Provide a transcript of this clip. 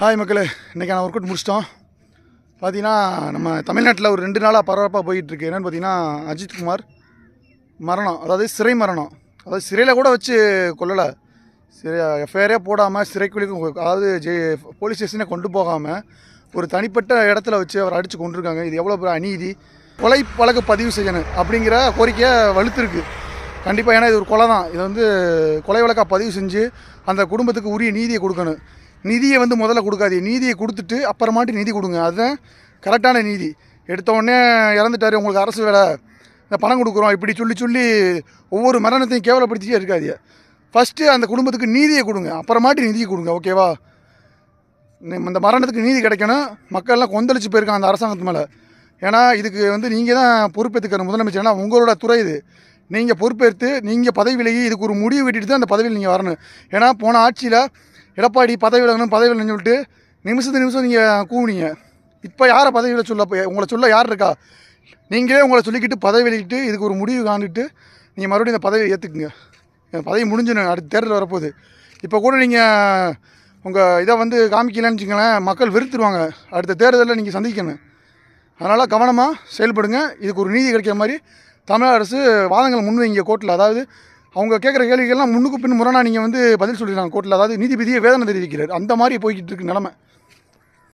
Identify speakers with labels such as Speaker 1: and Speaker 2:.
Speaker 1: Hi மக்களே, இன்றைக்கான work out முடிச்சிட்டோம். பார்த்தீங்கன்னா நம்ம தமிழ்நாட்டில் ஒரு 2 நாளாக பரபரப்பாக போயிட்டுருக்கு. என்னென்னு பார்த்தீங்கன்னா அஜித்குமார் மரணம், அதாவது சிறை மரணம். அதாவது சிறையில் கூட வச்சு கொல்லலை, சிறை எஃப்ஐஆரே போடாமல் சிறைக்குழிக்கும், அதாவது போலீஸ் ஸ்டேஷனே கொண்டு போகாமல் ஒரு தனிப்பட்ட இடத்துல வச்சு அவர் அடித்து கொண்டிருக்காங்க. இது எவ்வளோ பெரிய அநீதி. கொலை வழக்கு பதிவு செய்யணும் அப்படிங்கிற கோரிக்கையை வலுத்திருக்கு கண்டிப்பாக. ஏன்னா இது ஒரு கொலை தான். இது வந்து கொலை வழக்காக பதிவு செஞ்சு அந்த குடும்பத்துக்கு உரிய நீதியை கொடுக்கணும். நிதியை வந்து முதல்ல கொடுக்காதீங்க, நீதியை கொடுத்துட்டு அப்புறமாட்டு நிதி கொடுங்க. அதுதான் கரெக்டான நீதி. எடுத்தோடனே இறந்துட்டார், உங்களுக்கு அரசு வேலை, இந்த பணம் கொடுக்குறோம் இப்படி சொல்லி ஒவ்வொரு மரணத்தையும் கேவலப்படுத்திட்டே இருக்காதீங்க. ஃபஸ்ட்டு அந்த குடும்பத்துக்கு நீதியை கொடுங்க, அப்புறமாட்டி நிதியை கொடுங்க. ஓகேவா? இந்த மரணத்துக்கு நீதி கிடைக்கணும். மக்கள்லாம் கொந்தளிச்சு போயிருக்காங்க அந்த அரசாங்கத்து மேலே. ஏன்னா இதுக்கு வந்து நீங்கள் தான் பொறுப்பேற்றுக்கிற முதலமைச்சர். ஏன்னா உங்களோட துறை இது. நீங்கள் பொறுப்பேற்று நீங்கள் பதவி விலகி இதுக்கு ஒரு முடிவு வெட்டிட்டு தான் அந்த பதவியில் நீங்கள் வரணும். ஏன்னா போன ஆட்சியில் எடப்பாடி பதவி விலகணும் பதவி விலகணும்னு சொல்லிட்டு நிமிஷம் நீங்கள் கூவினீங்க. இப்போ யாரை பதவியில் சொல்ல, உங்களை சொல்ல யார் இருக்கா? நீங்களே உங்களை சொல்லிக்கிட்டு பதவி விலகிட்டு இதுக்கு ஒரு முடிவு காணிட்டு நீங்கள் மறுபடியும் இந்த பதவியை ஏற்றுக்குங்க. பதவி முடிஞ்சிடும், அடுத்த தேர்தல் வரப்போகுது. இப்போ கூட நீங்கள் உங்கள் இதை வந்து காமிக்கலன்னு வச்சுங்களேன், மக்கள் வெறுத்துருவாங்க. அடுத்த தேர்தலில் நீங்கள் சந்திக்கணும். அதனால் கவனமாக செயல்படுங்க. இதுக்கு ஒரு நீதி கிடைக்கிற மாதிரி தமிழக அரசு வாதங்கள் முன்வைங்க கோர்ட்டில். அதாவது அவங்க கேட்குற கேள்விகள்லாம் முன்னுக்கு பின் முரணாக நீங்கள் வந்து பதில் சொல்லிடுறாங்க கோர்ட்டில். அதாவது நீதிபதியை வேதனை தெரிவிக்கிறார். அந்த மாதிரி போய்கிட்டு இருக்கு நிலமை.